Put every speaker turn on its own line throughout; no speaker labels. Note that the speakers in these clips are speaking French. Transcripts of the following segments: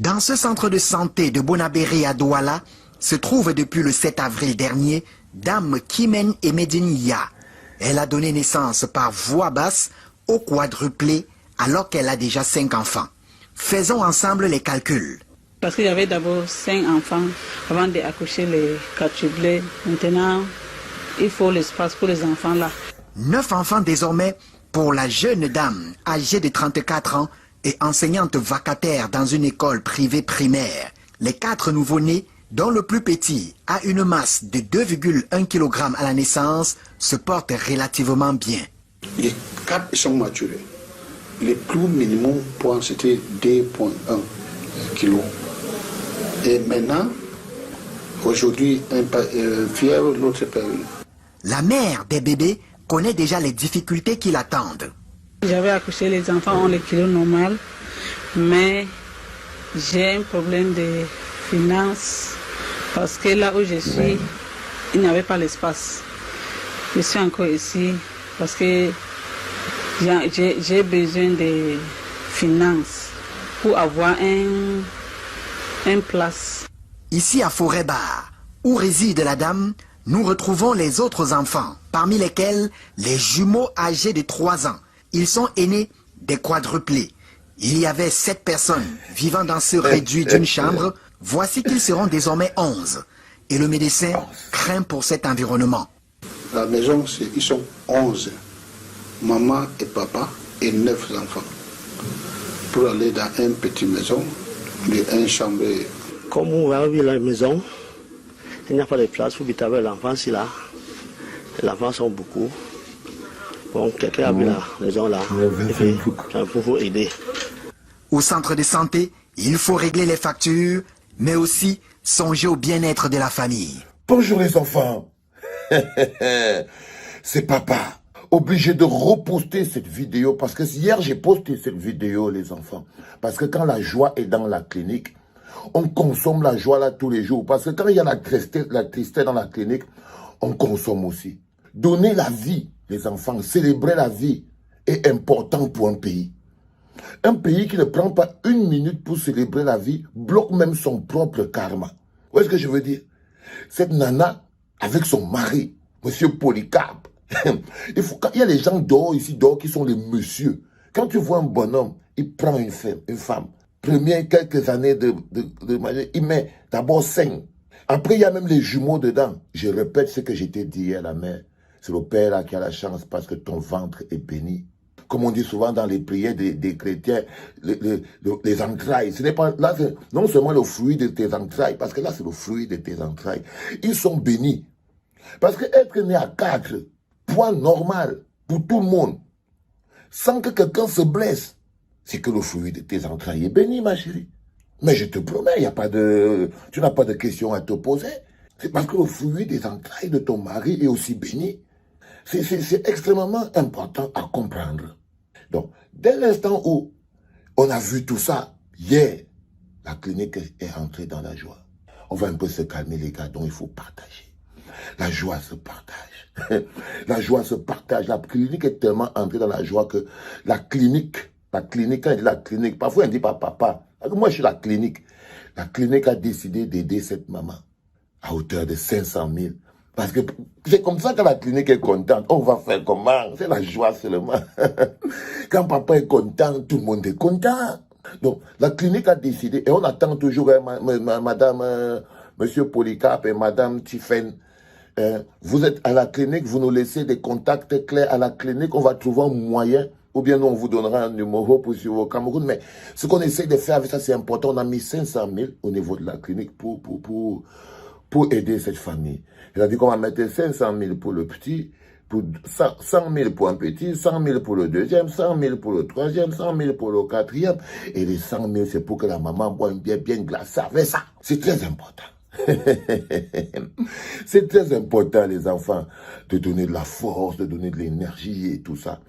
Dans ce centre de santé de Bonabéré à Douala se trouve depuis le 7 avril dernier Dame Kimen Emediniya. Elle a donné naissance par voie basse au quadruplé alors qu'elle a déjà 5 enfants. Faisons ensemble les calculs.
Parce qu'il y avait d'abord 5 enfants avant d'accoucher les quadruplés. Maintenant, il faut l'espace pour les enfants là.
9 enfants désormais pour la jeune dame âgée de 34 ans et enseignante vacataire dans une école privée primaire. Les 4 nouveau-nés, dont le plus petit a une masse de 2,1 kg à la naissance, se portent relativement bien.
Les 4 sont maturés. Le plus minimum point c'était 2,1 kg. Et maintenant, aujourd'hui, un fièvre, l'autre perdu.
La mère des bébés connaît déjà les difficultés qui l'attendent.
J'avais accouché, les enfants ont le kilo normal, mais j'ai un problème de finances parce que là où je suis, il n'y avait pas l'espace. Je suis encore ici parce que j'ai besoin de finances pour avoir un place.
Ici à Forêt-Bar, où réside la dame, nous retrouvons les autres enfants, parmi lesquels les jumeaux âgés de 3 ans. Ils sont aînés des quadruplés. Il y avait 7 personnes vivant dans ce réduit d'une chambre. Voici qu'ils seront désormais 11. Et le médecin craint pour cet environnement.
La maison, ils sont 11. Maman et papa et 9 enfants. Pour aller dans une petite maison, une chambre.
Comme on va vivre à la maison, il n'y a pas de place pour vivre avec l'enfant si là. Les enfants sont beaucoup. Bon, quelqu'un a vu la maison là, pour aider.
Au centre de santé, il faut régler les factures, mais aussi songer au bien-être de la famille.
Bonjour les enfants. C'est papa. Obligé de reposter cette vidéo parce que hier j'ai posté cette vidéo les enfants. Parce que quand la joie est dans la clinique, on consomme la joie là tous les jours. Parce que quand il y a la tristesse dans la clinique, on consomme aussi. Donner la vie, les enfants, célébrer la vie est important pour un pays. Un pays qui ne prend pas 1 minute pour célébrer la vie bloque même son propre karma. Vous voyez ce que je veux dire? Cette nana, avec son mari, monsieur Polycarpe, il y a les gens dehors ici, dehors, qui sont les messieurs. Quand tu vois un bonhomme, il prend une femme. Première quelques années de mariage, il met d'abord 5. Après, il y a même les jumeaux dedans. Je répète ce que j'étais dit à la mère. C'est le père là qui a la chance parce que ton ventre est béni. Comme on dit souvent dans les prières des chrétiens, les entrailles. Ce n'est pas là, c'est non seulement le fruit de tes entrailles, parce que là c'est le fruit de tes entrailles. Ils sont bénis. Parce que être né à 4, point normal pour tout le monde, sans que quelqu'un se blesse, c'est que le fruit de tes entrailles est béni, ma chérie. Mais je te promets, tu n'as pas de questions à te poser. C'est parce que le fruit des entrailles de ton mari est aussi béni. C'est extrêmement important à comprendre. Donc, dès l'instant où on a vu tout ça, hier, la clinique est entrée dans la joie. On va un peu se calmer, les gars, donc il faut partager. La joie se partage. La joie se partage. La clinique est tellement entrée dans la joie que la clinique, quand on dit la clinique, parfois on ne dit pas papa. Moi, je suis la clinique. La clinique a décidé d'aider cette maman à hauteur de 500 000. Parce que c'est comme ça que la clinique est contente. On va faire comment? C'est la joie seulement. Quand papa est content, tout le monde est content. Donc, la clinique a décidé, et on attend toujours madame, monsieur Polycarpe et madame Tiffen. Vous êtes à la clinique, vous nous laissez des contacts clairs à la clinique, on va trouver un moyen, ou bien nous, on vous donnera un numéro pour suivre au Cameroun. Mais ce qu'on essaie de faire avec ça, c'est important. On a mis 500 000 au niveau de la clinique pour aider cette famille. Il a dit qu'on va mettre 500 000 pour le petit, pour 100 000 pour un petit, 100 000 pour le deuxième, 100 000 pour le troisième, 100 000 pour le quatrième. Et les 100 000, c'est pour que la maman boive bien glacé avec ça. C'est très important. C'est très important, les enfants, de donner de la force, de donner de l'énergie et tout ça.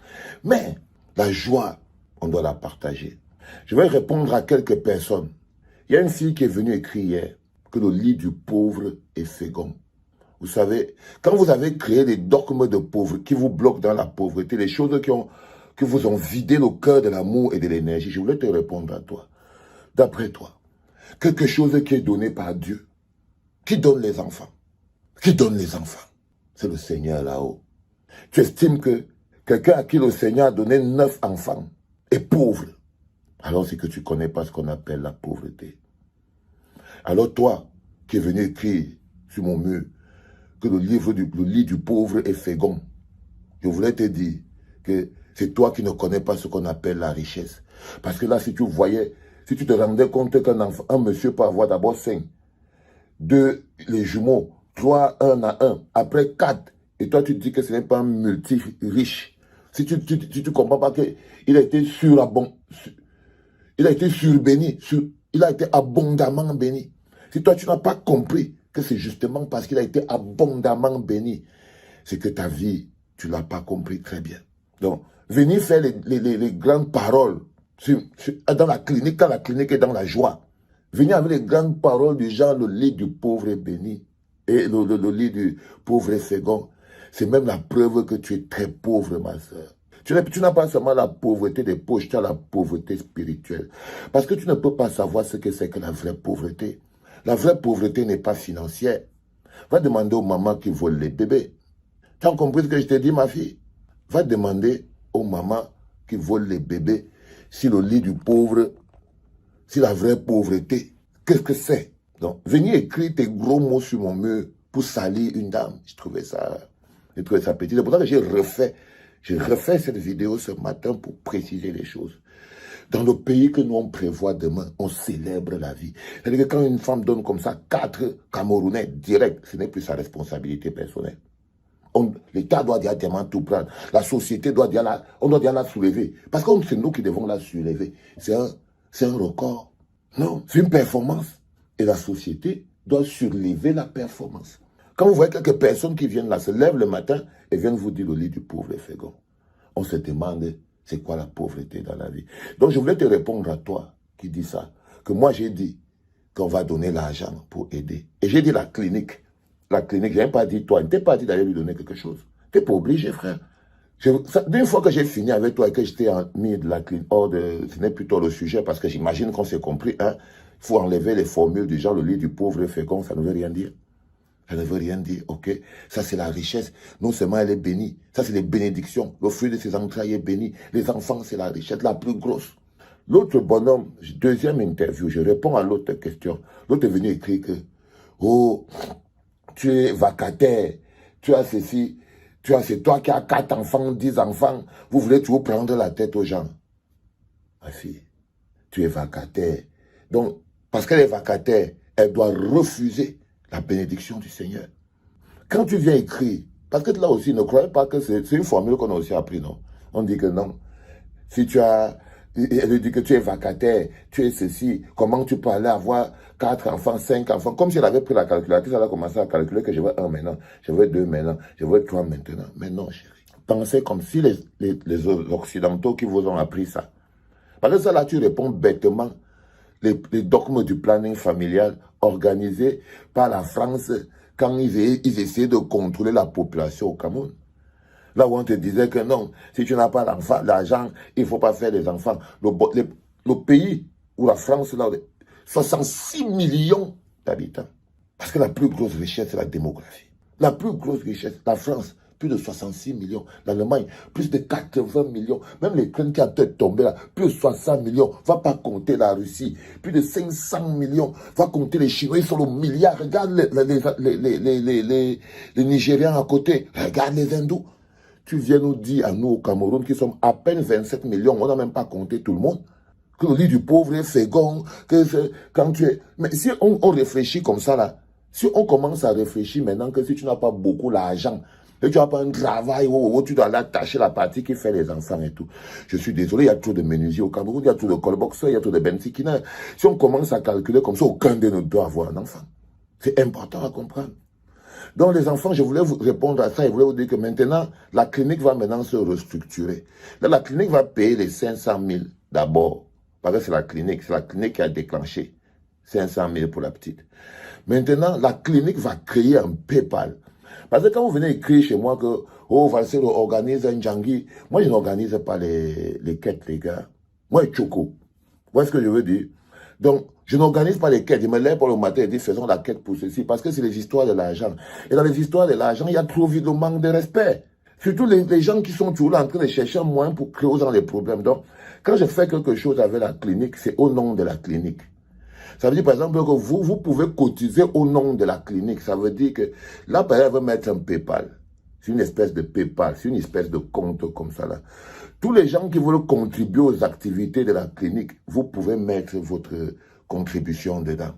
Mais la joie, on doit la partager. Je vais répondre à quelques personnes. Il y a une fille qui est venue écrire hier que le lit du pauvre est fécond. Vous savez, quand vous avez créé des dogmes de pauvre qui vous bloquent dans la pauvreté, les choses qui vous ont vidé le cœur de l'amour et de l'énergie, je voulais te répondre à toi. D'après toi, quelque chose qui est donné par Dieu. Qui donne les enfants? Qui donne les enfants? C'est le Seigneur là-haut. Tu estimes que quelqu'un à qui le Seigneur a donné 9 enfants est pauvre. Alors c'est que tu ne connais pas ce qu'on appelle la pauvreté. Alors toi, qui es venu écrire sur mon mur que le lit du pauvre est fécond, je voulais te dire que c'est toi qui ne connais pas ce qu'on appelle la richesse. Parce que là, si tu voyais, si tu te rendais compte qu'un monsieur peut avoir d'abord 5, 2, les jumeaux, 3, 1 à 1, après 4, et toi tu te dis que ce n'est pas un multi-riche. Si tu ne comprends pas qu'il a été il a été surbéni, il a été abondamment béni. Si toi tu n'as pas compris que c'est justement parce qu'il a été abondamment béni, c'est que ta vie, tu ne l'as pas compris très bien. Donc, venir faire les grandes paroles dans la clinique, quand la clinique est dans la joie. Venir avec les grandes paroles du genre, le lit du pauvre est béni et le lit du pauvre est fécond. C'est même la preuve que tu es très pauvre, ma soeur. Tu n'as pas seulement la pauvreté des poches, tu as la pauvreté spirituelle. Parce que tu ne peux pas savoir ce que c'est que la vraie pauvreté. La vraie pauvreté n'est pas financière. Va demander aux mamans qui volent les bébés. Tu as compris ce que je t'ai dit, ma fille? Va demander aux mamans qui volent les bébés si le lit du pauvre, si la vraie pauvreté, qu'est-ce que c'est? Donc, venir écrire tes gros mots sur mon mur pour salir une dame, je trouvais ça petit. C'est pour ça que j'ai refait cette vidéo ce matin pour préciser les choses. Dans le pays que nous on prévoit demain, on célèbre la vie. C'est-à-dire que quand une femme donne comme ça 4 Camerounais direct, ce n'est plus sa responsabilité personnelle. L'État doit directement tout prendre. La société doit dire on doit dire la soulever. Parce que c'est nous qui devons la soulever. C'est un record. Non, c'est une performance. Et la société doit surlever la performance. Quand vous voyez quelques personnes qui viennent là, se lèvent le matin et viennent vous dire le lit du pauvre est fécond, on se demande c'est quoi la pauvreté dans la vie. Donc je voulais te répondre à toi qui dis ça, que moi j'ai dit qu'on va donner l'argent pour aider. Et j'ai dit la clinique, je n'ai pas dit toi, je ne t'ai pas dit d'aller lui donner quelque chose. Tu n'es pas obligé, frère. D'une fois que j'ai fini avec toi et que je t'ai mis de la clinique, ce n'est plutôt le sujet, parce que j'imagine qu'on s'est compris, hein, il faut enlever les formules du genre le lit du pauvre est fécond, ça ne veut rien dire. Ça ne veut rien dire, ok? Ça, c'est la richesse. Non seulement elle est bénie, ça, c'est les bénédictions. Le fruit de ses entrailles est béni. Les enfants, c'est la richesse la plus grosse. L'autre bonhomme, deuxième interview, je réponds à l'autre question. L'autre est venu écrire que, oh, tu es vacataire, tu as ceci, c'est toi qui as 4 enfants, 10 enfants, vous voulez toujours prendre la tête aux gens. Ma fille, tu es vacataire. Donc, parce qu'elle est vacataire, elle doit refuser la bénédiction du Seigneur. Quand tu viens écrire, parce que là aussi, ne croyez pas que c'est une formule qu'on a aussi appris, non? On dit que non. Si tu as, elle dit que tu es vacataire, tu es ceci, comment tu peux aller avoir 4 enfants, 5 enfants, comme si elle avait pris la calculatrice, elle a commencé à calculer que je veux 1 maintenant, je veux 2 maintenant, je veux 3 maintenant. Mais non, chérie. Pensez comme si les Occidentaux qui vous ont appris ça. Parce que ça, là, tu réponds bêtement. Les dogmes du planning familial organisés par la France quand ils essaient de contrôler la population au Cameroun. Là où on te disait que non, si tu n'as pas l'argent, il ne faut pas faire des enfants. Le pays où la France, là, 66 millions d'habitants. Parce que la plus grosse richesse, c'est la démographie. La plus grosse richesse, la France, plus de 66 millions. L'Allemagne, plus de 80 millions. Même l'Ukraine qui a peut-être tombé là, plus de 60 millions. Va pas compter la Russie. Plus de 500 millions. Va compter les Chinois, ils sont au milliard. Regarde les Nigériens à côté. Regarde les Hindous. Tu viens nous dire à nous au Cameroun qui sommes à peine 27 millions. On n'a même pas compté tout le monde. Que le lit du pauvre est fécond. Quand tu es... Mais si on réfléchit comme ça là, si on commence à réfléchir maintenant que si tu n'as pas beaucoup d'argent, et tu n'as pas un travail où tu dois aller attacher la partie qui fait les enfants et tout. Je suis désolé, il y a trop de menuisiers au Cameroun, il y a trop de callboxers, il y a trop de bensikina. Si on commence à calculer comme ça, aucun d'eux ne doit avoir un enfant. C'est important à comprendre. Donc les enfants, je voulais vous répondre à ça et je voulais vous dire que maintenant, la clinique va maintenant se restructurer. Là, la clinique va payer les 500 000 d'abord. Parce que c'est la clinique qui a déclenché 500 000 pour la petite. Maintenant, la clinique va créer un PayPal. Parce que quand vous venez écrire chez moi que, oh, Valsero organise un Djangui, moi je n'organise pas les quêtes, les gars. Moi, Choco. Vous voyez ce que je veux dire? Donc, Je n'organise pas les quêtes. Je me lève pour le matin et dis faisons la quête pour ceci. Parce que c'est les histoires de l'argent. Et dans les histoires de l'argent, il y a trop vite le manque de respect. Surtout les gens qui sont toujours là en train de chercher un moyen pour créer aux gens des problèmes. Donc, quand je fais quelque chose avec la clinique, c'est au nom de la clinique. Ça veut dire, par exemple, que vous pouvez cotiser au nom de la clinique. Ça veut dire que là, par exemple, elle va mettre un PayPal. C'est une espèce de PayPal. C'est une espèce de compte comme ça, là. Tous les gens qui veulent contribuer aux activités de la clinique, vous pouvez mettre votre contribution dedans.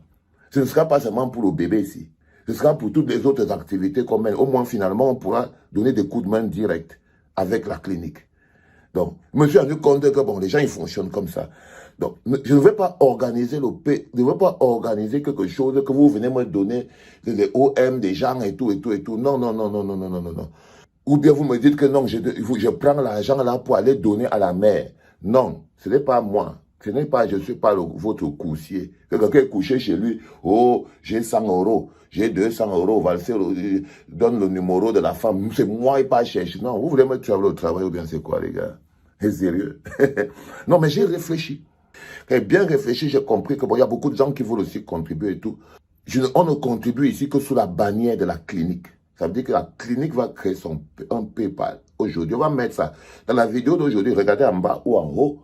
Ce ne sera pas seulement pour le bébé ici. Ce sera pour toutes les autres activités qu'on mène. Au moins, finalement, on pourra donner des coups de main directs avec la clinique. Donc, je me suis rendu compte que, bon, les gens, ils fonctionnent comme ça. Donc, je ne vais pas organiser je ne vais pas organiser quelque chose que vous venez me donner des OM, des gens et tout. Non. Ou bien vous me dites que non, je prends l'argent là pour aller donner à la mère. Non, ce n'est pas moi. Je ne suis pas votre coursier. Quelqu'un est couché chez lui, oh, j'ai 100 €, j'ai 200 €, valser, donne le numéro de la femme. C'est moi et pas chercher. Non, vous voulez me travailler au travail ou bien c'est quoi, les gars? C'est sérieux? Non, mais j'ai réfléchi. J'ai bien réfléchi, j'ai compris que bon, il y a beaucoup de gens qui veulent aussi contribuer et tout. On ne contribue ici que sous la bannière de la clinique. Ça veut dire que la clinique va créer un PayPal. Aujourd'hui, on va mettre ça. Dans la vidéo d'aujourd'hui, regardez en bas ou en haut,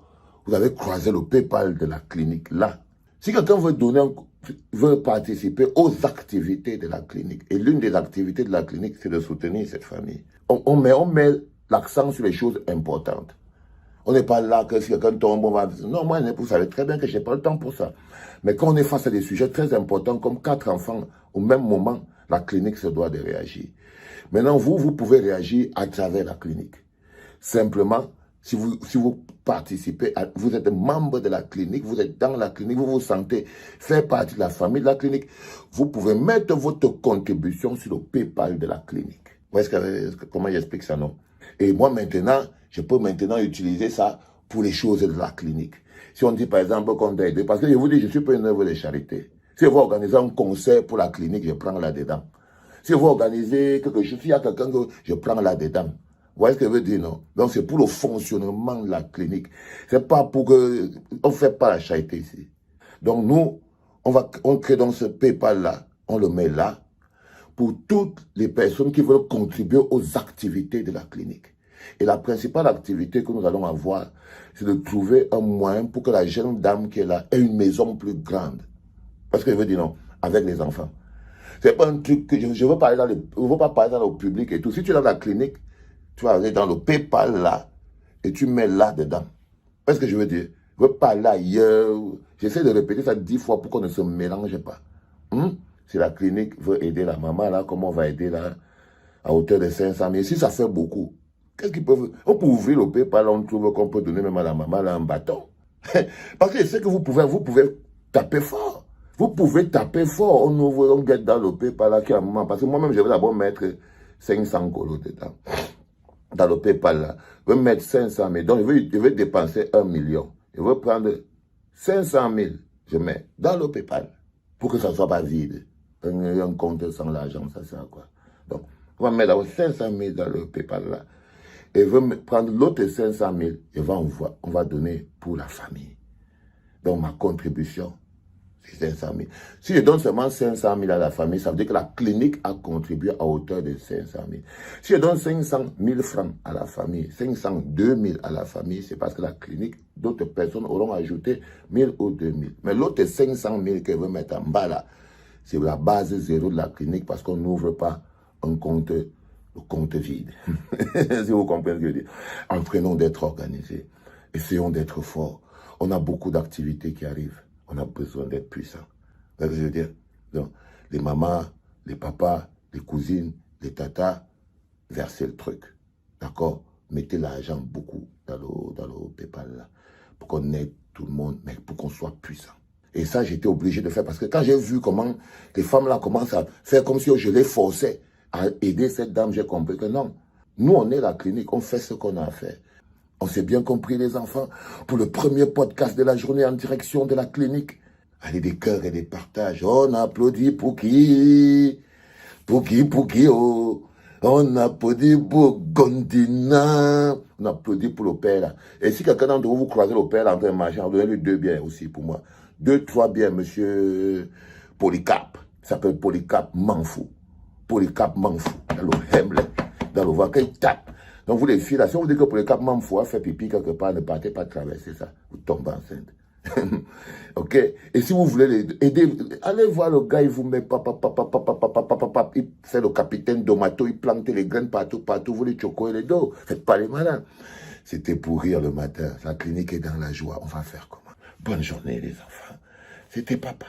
vous avez croisé le PayPal de la clinique là. Si quelqu'un veut participer aux activités de la clinique, et l'une des activités de la clinique, c'est de soutenir cette famille. On met l'accent sur les choses importantes. On n'est pas là que si quelqu'un tombe, on va dire, non, moi, vous savez très bien que je n'ai pas le temps pour ça. Mais quand on est face à des sujets très importants, comme 4 enfants, au même moment, la clinique se doit de réagir. Maintenant, vous pouvez réagir à travers la clinique. Simplement, si vous participez, vous êtes membre de la clinique, vous êtes dans la clinique, vous vous sentez faire partie de la famille de la clinique, vous pouvez mettre votre contribution sur le PayPal de la clinique. Vous voyez comment j'explique ça, non? Et moi, maintenant, je peux maintenant utiliser ça pour les choses de la clinique. Si on dit, par exemple, qu'on doit aider, parce que je vous dis, je ne suis pas une œuvre de charité. Si vous organisez un concert pour la clinique, je prends là-dedans. Si vous organisez quelque chose, s'il y a quelqu'un que je prends là-dedans. Vous voyez ce que je veux dire, non? Donc, c'est pour le fonctionnement de la clinique. C'est pas pour que... On ne fait pas la charité ici. Donc, nous, on crée donc ce PayPal-là, on le met là, pour toutes les personnes qui veulent contribuer aux activités de la clinique. Et la principale activité que nous allons avoir, c'est de trouver un moyen pour que la jeune dame qui est là ait une maison plus grande. Parce que je veux dire non, avec les enfants. C'est pas un truc que je veux pas parler dans le public et tout. Si tu es dans la clinique, tu vas aller dans le PayPal là et tu mets là dedans. Parce que je veux dire, je veux pas aller ailleurs. J'essaie de répéter ça 10 fois pour qu'on ne se mélange pas. Si la clinique veut aider la maman là, comment on va aider là à hauteur de 500 000? Si ça fait beaucoup, qu'est-ce qu'ils peuvent... On peut ouvrir le PayPal, on trouve qu'on peut donner même à la maman là un bâton. Parce que je sais que vous pouvez taper fort. Vous pouvez taper fort. On guette dans le PayPal là qui a un moment. Parce que moi-même, je vais d'abord mettre 500 € dedans. Dans le PayPal là. Je vais mettre 500 000. Donc, je vais dépenser 1 million. Je vais prendre 500 000. Je mets dans le PayPal. Pour que ça ne soit pas vide. Un compte sans l'argent, ça sert à quoi? Donc, on va mettre 500 000 dans le PayPal là. Et je vais prendre l'autre 500 000 et on va donner pour la famille. Donc, ma contribution, c'est 500 000. Si je donne seulement 500 000 à la famille, ça veut dire que la clinique a contribué à hauteur de 500 000. Si je donne 500 000 francs à la famille, 502 000 à la famille, c'est parce que la clinique, d'autres personnes auront ajouté 1000 ou 2000. Mais l'autre 500 000 que je vais mettre en bas là, c'est la base zéro de la clinique parce qu'on n'ouvre pas un compte vide. Si vous comprenez ce que je veux dire. Apprenons d'être organisés. Essayons d'être forts. On a beaucoup d'activités qui arrivent. On a besoin d'être puissants. Vous voyez ce que je veux dire? Donc, les mamans, les papas, les cousines, les tatas, versez le truc. D'accord? Mettez l'argent beaucoup dans le PayPal là. Pour qu'on aide tout le monde, mais pour qu'on soit puissant. Et ça, j'étais obligé de faire parce que quand j'ai vu comment les femmes là commencent à faire comme si je les forçais à aider cette dame, j'ai compris que non. Nous, on est la clinique, on fait ce qu'on a à faire. On s'est bien compris, les enfants. Pour le premier podcast de la journée en direction de la clinique, allez, des cœurs et des partages. On applaudit pour qui? Pour qui, oh. On applaudit pour Gondina. On applaudit pour le père, là. Et si quelqu'un d'entre vous croisez le père là, en train de marcher, donnez-lui 2 bières aussi pour moi. 2, 3 bien, monsieur Polycarpe. Il s'appelle Polycarpe Manfou. Polycarpe Manfou. Dans le voie qu'il tape. Donc vous les filles, là, si on vous dit que Polycarpe Manfou a fait pipi quelque part, ne partez pas traverser ça. Vous tombez enceinte. Ok? Et si vous voulez les aider, allez voir le gars, il vous met il fait le capitaine Domato, il plante les graines partout, vous les chocos et les dos. Faites pas les malins. C'était pour rire le matin. La clinique est dans la joie. On va faire comment? Bonne journée les enfants. C'était papa.